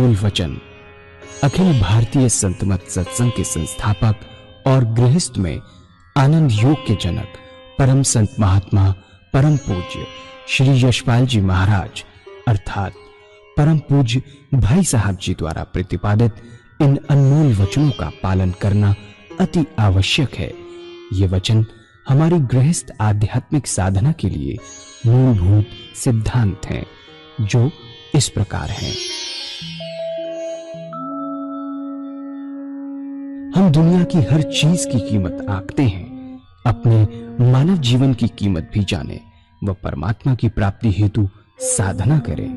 अनमोल वचन अखिल भारतीय संत मत सत्संग के संस्थापक और गृहस्थ में आनंद योग के जनक परम संत महात्मा परम पूज्य श्री यशपाल जी महाराज अर्थात परम पूज्य भाई साहब जी द्वारा प्रतिपादित इन अनमोल वचनों का पालन करना अति आवश्यक है। ये वचन हमारी गृहस्थ आध्यात्मिक साधना के लिए मूलभूत सिद्धांत हैं, जो इस प्रकार हैं। हम दुनिया की हर चीज की कीमत आंकते हैं, अपने मानव जीवन की कीमत भी जाने व परमात्मा की प्राप्ति हेतु साधना करें।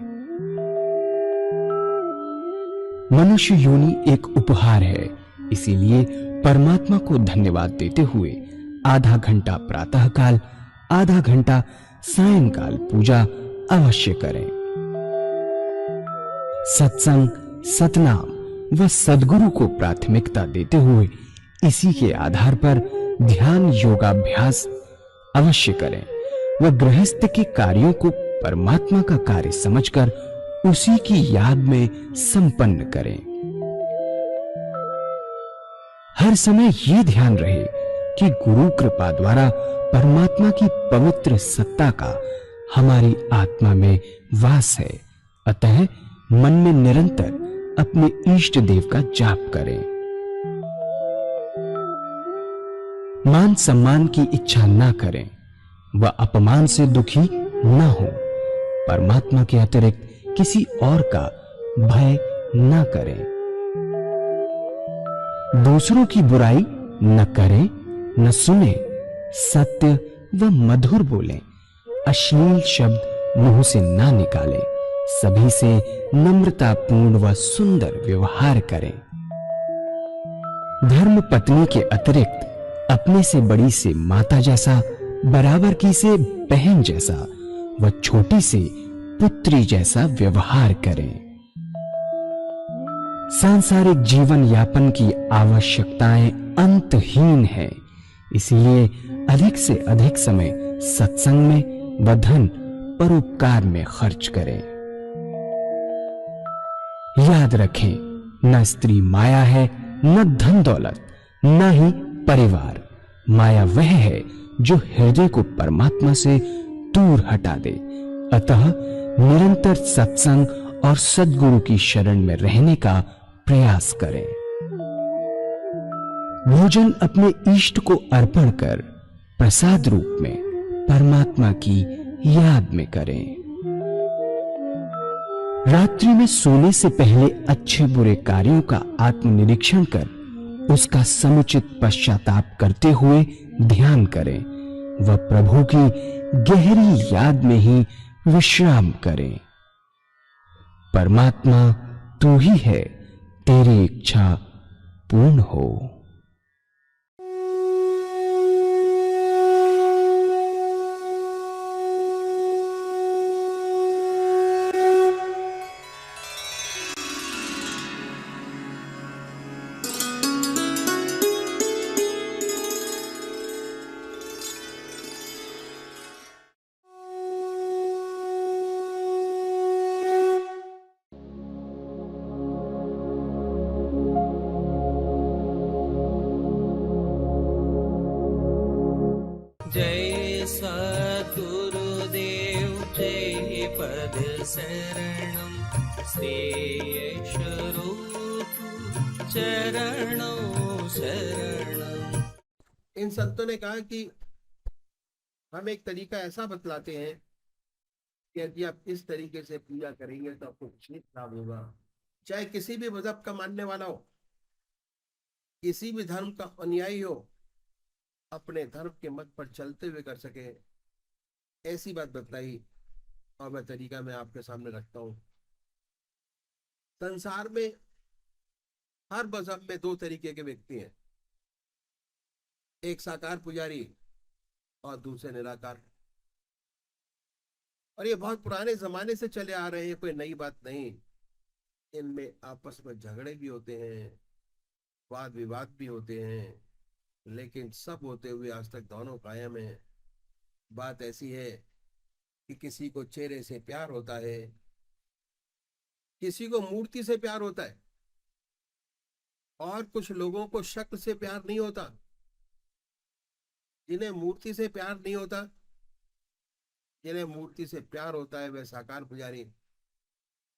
मनुष्य योनि एक उपहार है, इसीलिए परमात्मा को धन्यवाद देते हुए आधा घंटा प्रातःकाल, आधा घंटा सायंकाल पूजा अवश्य करें। सत्संग, सतनाम व सद्गुरु को प्राथमिकता देते हुए इसी के आधार पर ध्यान योगाभ्यास अवश्य करें व गृहस्थ के कार्यों को परमात्मा का कार्य समझकर उसी की याद में संपन्न करें। हर समय यह ध्यान रहे कि गुरु कृपा द्वारा परमात्मा की पवित्र सत्ता का हमारी आत्मा में वास है, अतः मन में निरंतर अपने इष्ट देव का जाप करें। मान सम्मान की इच्छा ना करें व अपमान से दुखी ना हो। परमात्मा के अतिरिक्त किसी और का भय ना करें। दूसरों की बुराई न करें, न सुने, सत्य व मधुर बोलें, अश्लील शब्द मुंह से ना निकालें, सभी से नम्रतापूर्ण व सुंदर व्यवहार करें। धर्म पत्नी के अतिरिक्त अपने से बड़ी से माता जैसा, बराबर की से बहन जैसा व छोटी से पुत्री जैसा व्यवहार करें। सांसारिक जीवन यापन की आवश्यकताएं अंतहीन है, इसलिए अधिक से अधिक समय सत्संग में व धन परोपकार में खर्च करें। याद रखें, न स्त्री माया है, न धन दौलत, न ही परिवार। माया वह है जो हृदय को परमात्मा से दूर हटा दे। अतः निरंतर सत्संग और सद्गुरु की शरण में रहने का प्रयास करें। भोजन अपने इष्ट को अर्पण कर प्रसाद रूप में परमात्मा की याद में करें। रात्रि में सोने से पहले अच्छे बुरे कार्यों का आत्मनिरीक्षण कर उसका समुचित पश्चाताप करते हुए ध्यान करें व प्रभु की गहरी याद में ही विश्राम करें। परमात्मा तू ही है, तेरी इच्छा पूर्ण हो। जय सद्गुरुदेव जय पद शरणम श्रेयस्वरूप चरणों शरणम। इन संतों ने कहा कि हम एक तरीका ऐसा बतलाते हैं कि यदि आप इस तरीके से पूजा करेंगे तो आपको कुछ नहीं लाभ होगा। चाहे किसी भी मजहब का मानने वाला हो, किसी भी धर्म का अनुयायी हो, अपने धर्म के मत पर चलते हुए कर सके, ऐसी बात बतलाई और मैं तरीका मैं आपके सामने रखता हूं। संसार में हर मजहब में दो तरीके के व्यक्ति हैं, एक साकार पुजारी और दूसरे निराकार। और ये बहुत पुराने जमाने से चले आ रहे हैं, कोई नई बात नहीं। इनमें आपस में झगड़े भी होते हैं, वाद विवाद भी होते हैं, लेकिन सब होते हुए आज तक दोनों कायम है। बात ऐसी है कि किसी को चेहरे से प्यार होता है, किसी को मूर्ति से प्यार होता है और कुछ लोगों को शक्ल से प्यार नहीं होता। जिन्हें मूर्ति से प्यार नहीं होता, जिन्हें मूर्ति से प्यार होता है वे साकार पुजारी,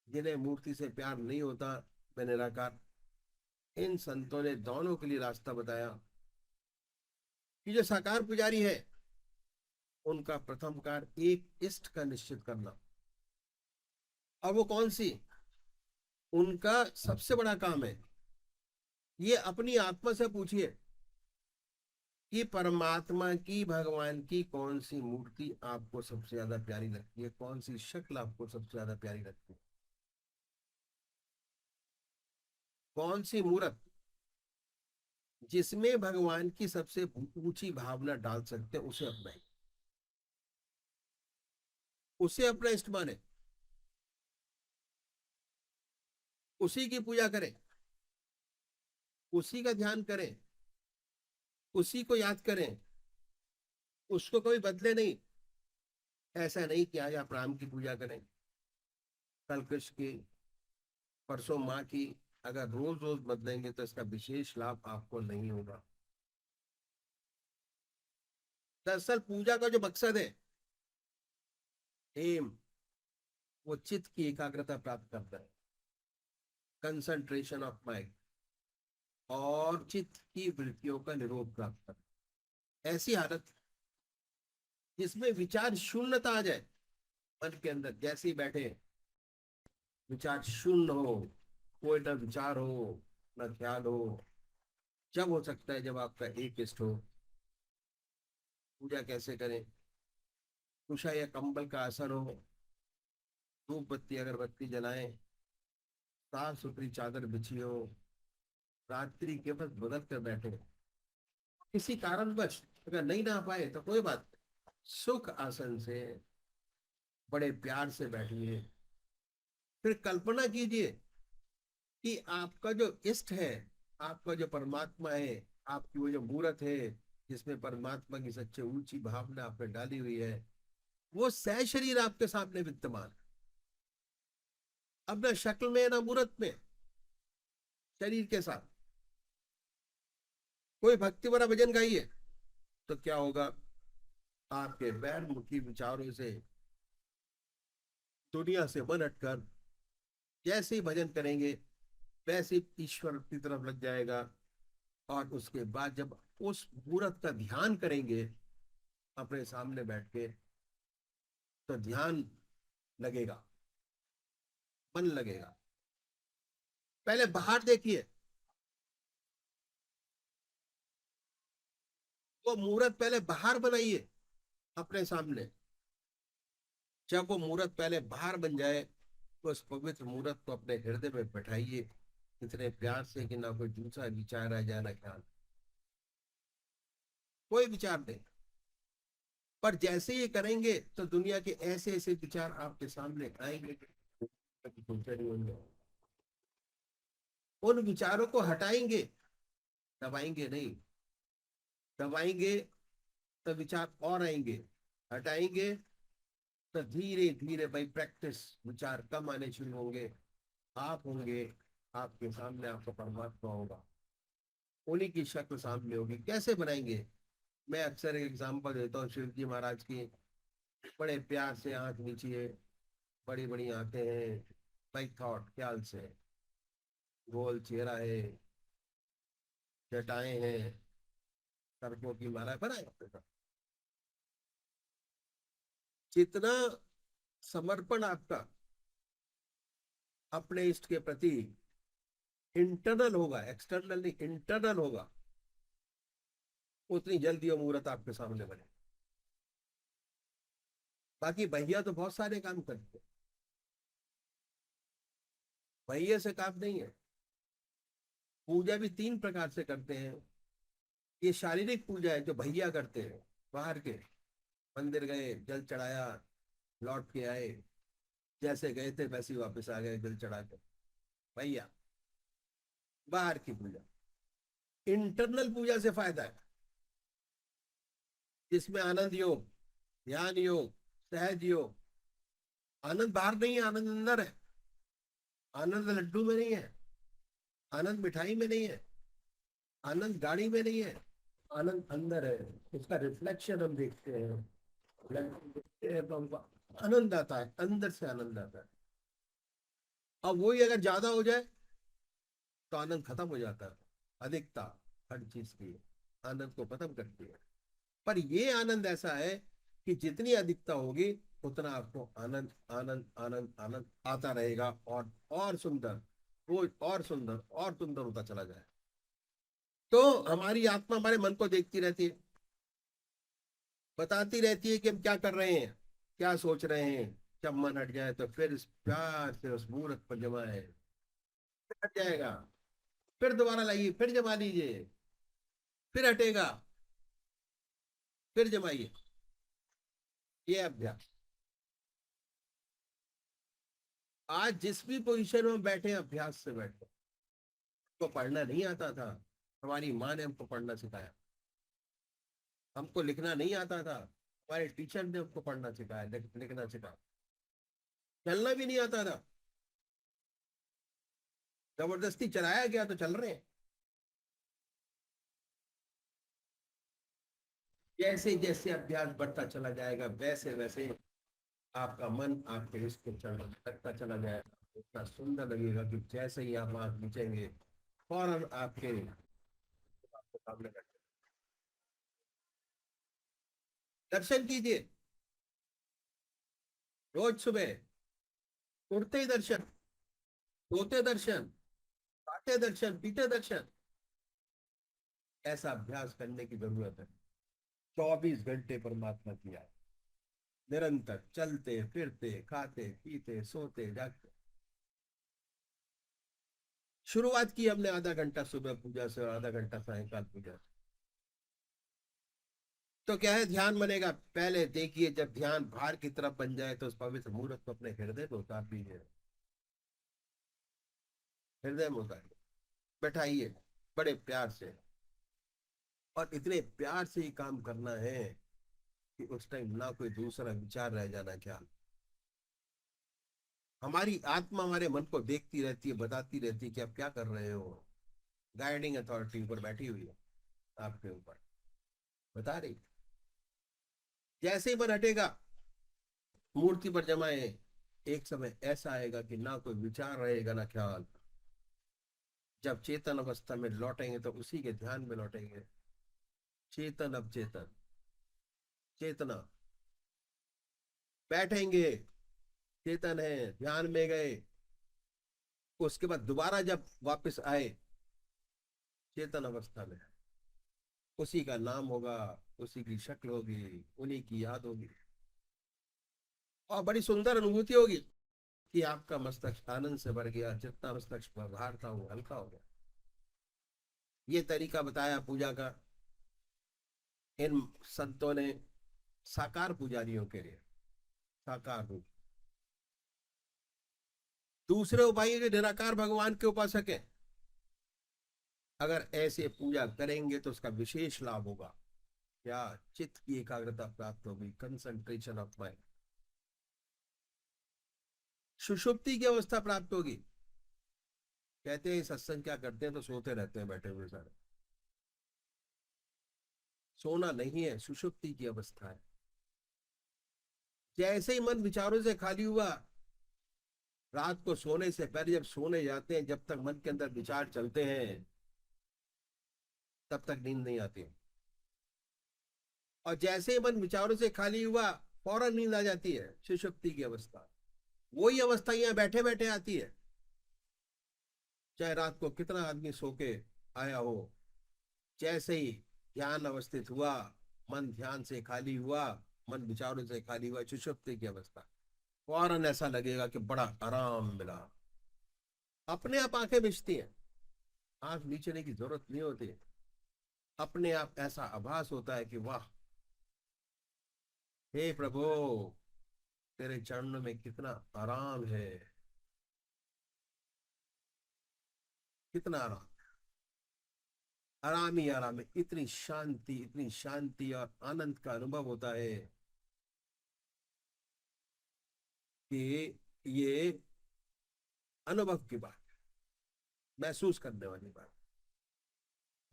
जिन्हें मूर्ति से प्यार नहीं होता वे निराकार। इन संतों ने दोनों के लिए रास्ता बताया कि जो साकार पुजारी है उनका प्रथम कार्य एक इष्ट का निश्चित करना। और वो कौन सी? उनका सबसे बड़ा काम है, ये अपनी आत्मा से पूछिए कि परमात्मा की, भगवान की कौन सी मूर्ति आपको सबसे ज्यादा प्यारी लगती है, कौन सी शक्ल आपको सबसे ज्यादा प्यारी लगती है, कौन सी मूर्त जिसमें भगवान की सबसे ऊंची भावना डाल सकते हैं, उसे अपनाएं, उसे अपना इष्ट माने, उसी की पूजा करें, उसी का ध्यान करें, उसी को याद करें, उसको कभी बदले नहीं। ऐसा नहीं कि आज आप राम की पूजा करें, कल कृष्ण की, परसों माँ की। अगर रोज रोज बदलेंगे तो इसका विशेष लाभ आपको नहीं होगा। दरअसल पूजा का जो मकसद है, एम, वो चित्त की एकाग्रता प्राप्त करता है, कंसंट्रेशन ऑफ माइंड, और चित्त की वृत्तियों का निरोध प्राप्त करता है। ऐसी हालत जिसमें विचार शून्यता आ जाए मन के अंदर, जैसे ही बैठे विचार शून्य हो, कोई ना विचार हो ना ख्याल हो। जब हो सकता है जब आपका एक इष्ट हो। पूजा कैसे करें? कुशा या कंबल का असर हो, धूप बत्ती अगरबत्ती जलाएं, साफ सुथरी चादर बिछी हो, रात्रि के बस बदल कर बैठे। किसी कारणवश अगर नहीं ना पाए तो कोई बात नहीं, सुख आसन से बड़े प्यार से बैठिए। फिर कल्पना कीजिए कि आपका जो इष्ट है, आपका जो परमात्मा है, आपकी वो जो मूर्त है जिसमें परमात्मा की सबसे ऊंची भावना आपने डाली हुई है, वो सह शरीर आपके सामने विद्यमान है। अब ना शक्ल में ना मूर्त में, शरीर के साथ। कोई भक्ति भरा भजन गाइए तो क्या होगा? आपके बैर मुखी विचारों से, दुनिया से मन हटकर जैसे ही भजन करेंगे वैसे ही ईश्वर की तरफ लग जाएगा। और उसके बाद जब उस मूर्त का ध्यान करेंगे अपने सामने बैठ के, तो ध्यान लगेगा, मन लगेगा। पहले बाहर देखिए, वो मूर्त पहले बाहर बनाइए अपने सामने। जब वो मूर्त पहले बाहर बन जाए तो उस पवित्र मूर्त को अपने हृदय में बैठाइए, इतने प्यार से कि ना कोई दूसरा विचार आ जाए, ना ख्याल, कोई विचार नहीं। पर जैसे ये करेंगे तो दुनिया के ऐसे ऐसे विचार आपके सामने आएंगे कि कभी सोचे नहीं होंगे। उन विचारों को हटाएंगे, दबाएंगे नहीं। दबाएंगे तो विचार और आएंगे, हटाएंगे तो धीरे धीरे बाई प्रैक्टिस विचार कम आने शुरू होंगे। आप होंगे, आपके सामने आपका परमात्मा होगा, उन्हीं की शक्ल सामने होगी। कैसे बनाएंगे? मैं अक्सर एक एग्जांपल देता हूँ शिव जी महाराज की। बड़े प्यार से आंख नीचिए, बड़ी बड़ी आंखें हैं, बाई थॉट, ख्याल से, गोल चेहरा है, जटाएं हैं, सर्पों की माला बनाए। जितना समर्पण आपका अपने इष्ट के प्रति इंटरनल होगा, एक्सटर्नल नहीं, इंटरनल होगा, उतनी जल्दी वो मूर्त आपके सामने बने। बाकी भैया तो बहुत सारे काम करते हैं, भैया से काम नहीं है। पूजा भी तीन प्रकार से करते हैं। ये शारीरिक पूजा है जो भैया करते हैं, बाहर के, मंदिर गए, जल चढ़ाया, लौट के आए, जैसे गए थे वैसे ही वापस आ गए जल चढ़ा के, भैया, बाहर की पूजा। इंटरनल पूजा से फायदा है, जिसमें आनंद योग, ध्यान योग, सहज योग। आनंद बाहर नहीं है, आनंद अंदर है। आनंद लड्डू में नहीं है, आनंद मिठाई में नहीं है, आनंद गाड़ी में नहीं है, आनंद अंदर है। उसका रिफ्लेक्शन हम देखते हैं, देखते हैं तो हमको आनंद आता है, अंदर से आनंद आता है। अब वही अगर ज्यादा हो जाए तो आनंद खत्म हो जाता है। अधिकता हर चीज की आनंद को खत्म करती है। पर ये आनंद ऐसा है कि जितनी अधिकता होगी उतना आपको आनंद आनंद आनंद आनंद आता रहेगा, और सुंदर, रोज और सुंदर और सुंदर होता चला जाए। तो हमारी आत्मा हमारे मन को देखती रहती है, बताती रहती है कि हम क्या कर रहे हैं, क्या सोच रहे हैं। जब मन हट जाए तो फिर इस प्यार से उस मूर्ख पर जमाए, फिर हट जाएगा, फिर दोबारा लाइए, फिर जमा लीजिए, फिर हटेगा, फिर जमाइए। ये अभ्यास। आज जिस भी पोजीशन में बैठे हैं, अभ्यास से बैठे। हमको पढ़ना नहीं आता था, हमारी माँ ने हमको पढ़ना सिखाया। हमको लिखना नहीं आता था, हमारे टीचर ने हमको पढ़ना सिखाया, लिखना सिखाया। चलना भी नहीं आता था, जबरदस्ती चलाया गया तो चल रहे हैं। जैसे जैसे अभ्यास बढ़ता चला जाएगा वैसे वैसे आपका मन आपके रिश्ते चलने लगता चला जाएगा। इतना सुंदर लगेगा कि जैसे ही आप आंख मीचेंगे फौरन आपके सामने बैठे। दर्शन कीजिए, रोज सुबह उठते ही दर्शन, सोते दर्शन, खाते दर्शन, पीते दर्शन। ऐसा अभ्यास करने की जरूरत है। 24 घंटे परमात्मा की याद, निरंतर चलते फिरते खाते पीते सोते जागते। शुरुआत की हमने आधा घंटा सुबह पूजा से और आधा घंटा सायंकाल पूजा से। तो क्या है, ध्यान बनेगा। पहले देखिए, जब ध्यान भार की तरफ बन जाए तो उस पवित्र मूर्त को अपने हृदय में उतार दीजिए, हृदय में उतारिए, बैठाइए बड़े प्यार से। और इतने प्यार से ही काम करना है कि उस टाइम ना कोई दूसरा विचार रह जाना। क्या, हमारी आत्मा हमारे मन को देखती रहती है, बताती रहती है कि आप क्या कर रहे हो। गाइडिंग अथॉरिटी ऊपर बैठी हुई है, आपके ऊपर बता रही। जैसे ही मन हटेगा, मूर्ति पर जमाए, एक समय ऐसा आएगा कि ना कोई विचार रहेगा ना ख्याल। जब चेतन अवस्था में लौटेंगे तो उसी के ध्यान में लौटेंगे। चेतन अब चेतन, चेतना, बैठेंगे, चेतन है, ध्यान में गए। उसके बाद दोबारा जब वापस आए, चेतन अवस्था में, उसी का नाम होगा, उसी की शक्ल होगी, उन्हीं की याद होगी। और बड़ी सुंदर अनुभूति होगी कि आपका मस्तक आनंद से भर गया, जितना मस्तक पर भार था वो हल्का हो गया। ये तरीका बताया पूजा का इन संतों ने साकार पुजारियों के लिए, साकार रूप। दूसरे उपाय जो निराकार भगवान के उपासक है, अगर ऐसे पूजा करेंगे तो उसका विशेष लाभ होगा। क्या, चित्त की एकाग्रता प्राप्त होगी, कंसंट्रेशन ऑफ माइंड, सुषुप्ति की अवस्था प्राप्त होगी। कहते हैं सत्संग क्या करते हैं तो सोते रहते हैं बैठे हुए सारे। सोना नहीं है, सुषुप्ति की अवस्था है। जैसे ही मन विचारों से खाली हुआ, रात को सोने से पहले जब सोने जाते हैं, जब तक मन के अंदर विचार चलते हैं तब तक नींद नहीं आती। और जैसे ही मन विचारों से खाली हुआ, फौरन नींद आ जाती है, सुषुप्ति की अवस्था। वही अवस्था यहाँ बैठे बैठे आती है, चाहे रात को कितना आदमी सो के आया हो। जैसे ही ध्यान अवस्थित हुआ, मन ध्यान से खाली हुआ, मन विचारों से खाली हुआ, सुषुप्ति की अवस्था, फौरन ऐसा लगेगा कि बड़ा आराम मिला। अपने आप आंखें मिचती हैं, आंख नीचने की जरूरत नहीं होती। अपने आप ऐसा आभास होता है कि वाह, हे प्रभु, तेरे चरणों में कितना आराम है, कितना आराम, आराम ही आराम है। इतनी शांति, इतनी शांति और आनंद का अनुभव होता है कि ये अनुभव की बात है, महसूस करने वाली बात।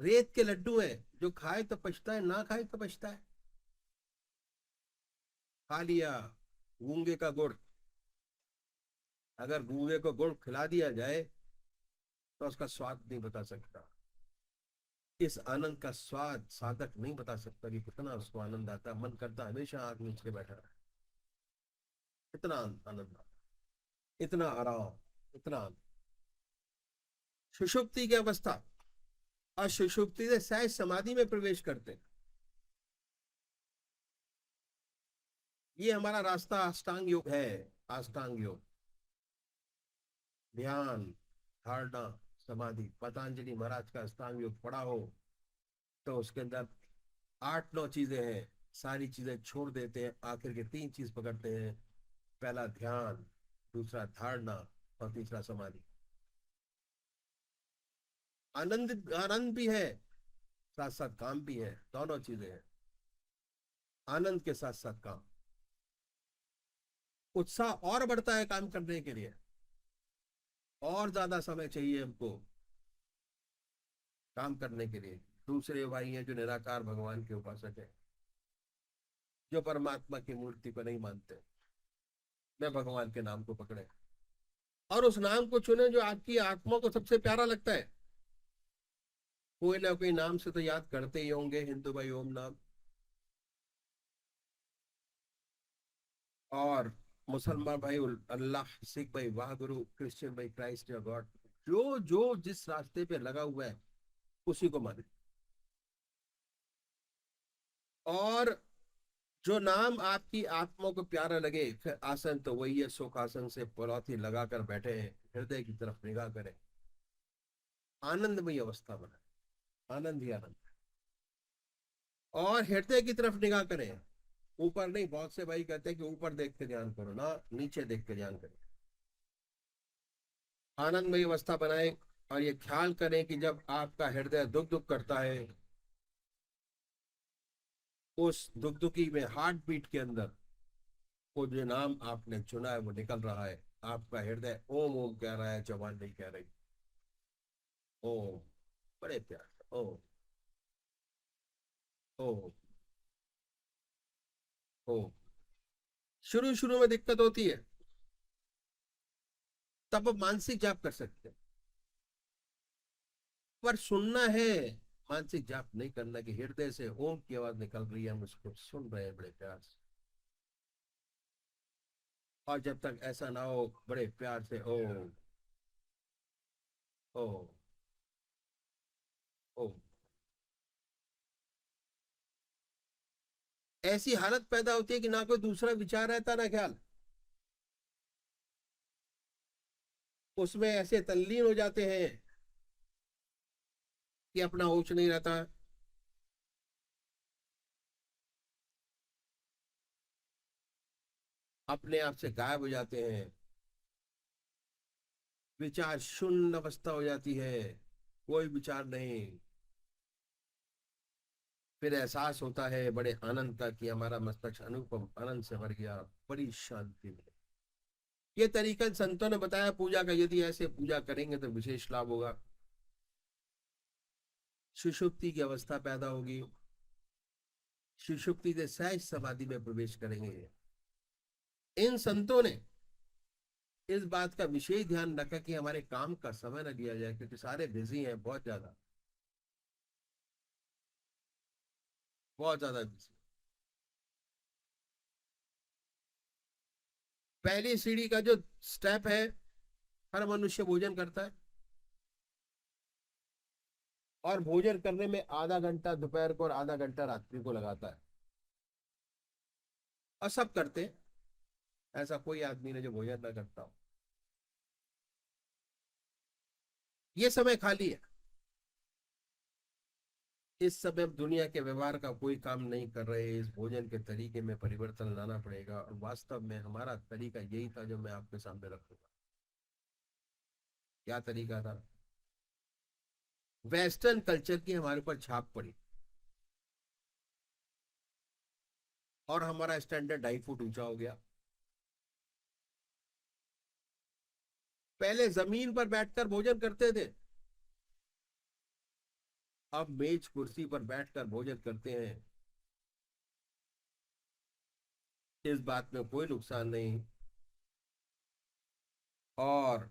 रेत के लड्डू हैं, जो खाए तो पछता है, ना खाए तो पछता है। खा लिया गूंगे का गुड़, अगर गूंगे को गुड़ खिला दिया जाए तो उसका स्वाद नहीं बता सकता। इस आनंद का स्वाद साधक नहीं बता सकता कि कितना उसको आनंद आता है। मन करता है हमेशा आग नीच के बैठा रहे। इतना आनंद आता, इतना आराम, इतना आनंद। सुषुप्ति की अवस्था और सुषुप्ति से सहज समाधि में प्रवेश करते हैं। ये हमारा रास्ता अष्टांग योग है। अष्टांग योग, ध्यान, धारणा, समाधि। पतंजलि महाराज का अष्टांग योग पढ़ा हो तो उसके अंदर 8-9 चीजें हैं, सारी चीजें छोड़ देते हैं, आखिर के 3 चीज पकड़ते हैं। पहला ध्यान, दूसरा धारणा और तीसरा समाधि। आनंद, आनंद भी है, साथ साथ काम भी है, दोनों चीजें हैं। आनंद के साथ साथ काम, उत्साह और बढ़ता है काम करने के लिए, और ज्यादा समय चाहिए हमको काम करने के लिए। दूसरे भाई हैं जो निराकार भगवान के उपासक है, जो परमात्मा की मूर्ति को नहीं मानते, वे भगवान के नाम को पकड़े और उस नाम को चुने जो आपकी आत्मा को सबसे प्यारा लगता है। कोई ना कोई नाम से तो याद करते ही होंगे, हिंदू भाई ओम नाम, और मुसलमान भाई अल्लाह, सिख भाई वाह गुरु, क्रिश्चियन भाई क्राइस्ट या गॉड। जो जो जिस रास्ते पे लगा हुआ है उसी को माने। और जो नाम आपकी आत्मा को प्यारा लगे, फिर आसन तो वही है, सुख आसन से पलौती लगाकर बैठे हैं, हृदय की तरफ निगाह करें, आनंदमय अवस्था बनाए, आनंद ही आनंद। और हृदय की तरफ निगाह करें, ऊपर नहीं। बहुत से भाई कहते हैं कि ऊपर देख के ध्यान करो, ना, नीचे देख के ध्यान करें। आनंदमय अवस्था बनाए और ये ख्याल करें कि जब आपका हृदय दुख दुख करता है, उस दुख दुखी में, हार्ट बीट के अंदर वो जो नाम आपने चुना है वो निकल रहा है। आपका हृदय ओम ओम कह रहा है, जबान नहीं कह रही। ओम, बड़े प्यार से ओम, ओम, ओम। शुरू शुरू में दिक्कत होती है, तब आप मानसिक जाप कर सकते हैं, पर सुनना है, मानसिक जाप नहीं करना। कि हृदय से ओम की आवाज निकल रही है, हम उसको सुन रहे हैं बड़े प्यार से। और जब तक ऐसा ना हो, बड़े प्यार से ओम, ओम, ओम। ऐसी हालत पैदा होती है कि ना कोई दूसरा विचार रहता ना ख्याल, उसमें ऐसे तल्लीन हो जाते हैं कि अपना होश नहीं रहता। अपने आप से गायब हो जाते हैं, विचार शून्य अवस्था हो जाती है, कोई विचार नहीं। फिर एहसास होता है बड़े आनंद का कि हमारा मस्तक अनुपम आनंद से भर गया, बड़ी शांति मिली। ये तरीका संतों ने बताया पूजा का, यदि ऐसे पूजा करेंगे तो विशेष लाभ होगा। सुषुप्ति की अवस्था पैदा होगी, सुषुप्ति से सहज समाधि में प्रवेश करेंगे। इन संतों ने इस बात का विशेष ध्यान रखा कि हमारे काम का समय न लिया जाए, क्योंकि सारे बिजी हैं, बहुत ज्यादा, बहुत ज्यादा बिजी। पहली सीढ़ी का जो स्टेप है, हर मनुष्य भोजन करता है, और भोजन करने में आधा घंटा दोपहर को और आधा घंटा रात्रि को लगाता है। और सब करते हैं, ऐसा कोई आदमी नहीं जो भोजन ना करता हो। ये समय खाली है, इस समय हम दुनिया के व्यवहार का कोई काम नहीं कर रहे। इस भोजन के तरीके में परिवर्तन लाना पड़ेगा, और वास्तव में हमारा तरीका यही था जो मैं आपके सामने रखूंगा। क्या तरीका था? वेस्टर्न कल्चर की हमारे ऊपर छाप पड़ी, और हमारा स्टैंडर्ड 2.5 फुट ऊंचा हो गया। पहले जमीन पर बैठकर भोजन करते थे, अब मेज कुर्सी पर बैठकर भोजन करते हैं। इस बात में कोई नुकसान नहीं, और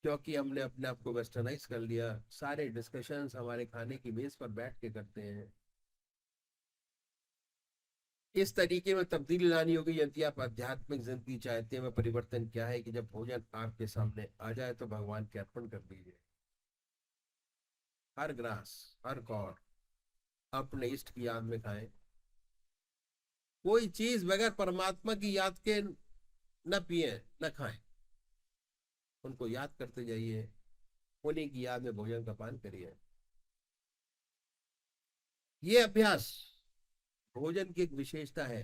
क्योंकि हमने अपने आप को वेस्टर्नाइज कर लिया, सारे डिस्कशंस हमारे खाने की मेज पर बैठ के करते हैं। इस तरीके में तब्दीली लानी होगी यदि आप आध्यात्मिक जिंदगी चाहते हैं। में परिवर्तन क्या है कि जब भोजन आपके सामने आ जाए तो भगवान के अर्पण कर दीजिए। हर ग्रास, हर कौर अपने इष्ट की याद में खाएं। कोई चीज बगैर परमात्मा की याद के न पिए न खाएं, उनको याद करते जाइए, उन्हीं की याद में भोजन का पान करिए। ये अभ्यास भोजन की एक विशेषता है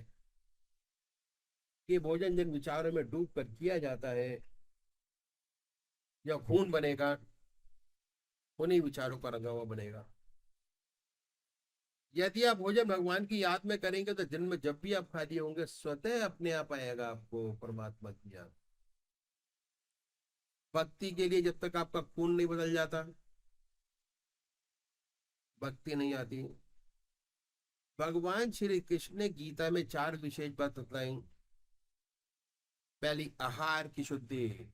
कि भोजन जिन विचारों में डूब कर किया जाता है, जो खून बनेगा उन्हीं विचारों का रंगा हुआ बनेगा। यदि आप भोजन भगवान की याद में करेंगे तो दिन में जब भी आप खाली होंगे स्वतः अपने आप आएगा आपको परमात्मा की याद। भक्ति के लिए जब तक आपका खून नहीं बदल जाता, भक्ति नहीं आती। भगवान श्री कृष्ण ने गीता में 4 विशेष बात बताई। पहली आहार की शुद्धि,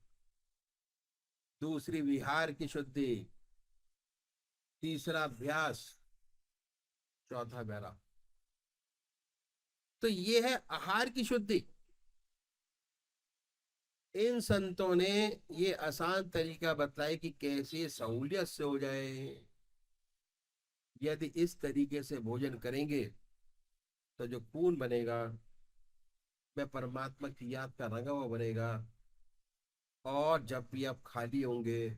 दूसरी विहार की शुद्धि, तीसरा अभ्यास, चौथा बहरा। तो ये है आहार की शुद्धि। इन संतों ने ये आसान तरीका बताया कि कैसे सहूलियत से हो जाए। यदि इस तरीके से भोजन करेंगे तो जो खून बनेगा वह परमात्मा की याद का रंगा हुआ बनेगा, और जब भी आप खाली होंगे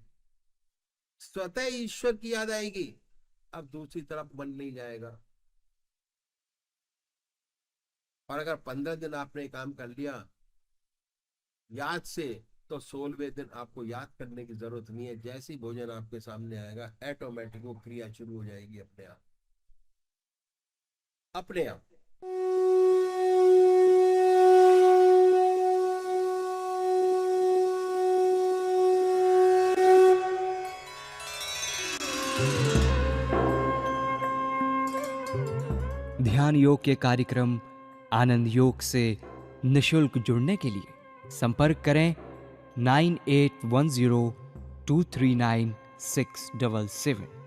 स्वतः ईश्वर की याद आएगी, अब दूसरी तरफ मन नहीं जाएगा। और अगर 15 दिन आपने काम कर लिया याद से, तो 16वें दिन आपको याद करने की जरूरत नहीं है। जैसी भोजन आपके सामने आएगा ऑटोमेटिक वो क्रिया शुरू हो जाएगी अपने आप, अपने आप। ध्यान योग के कार्यक्रम आनंद योग से निशुल्क जुड़ने के लिए संपर्क करें 9810239677।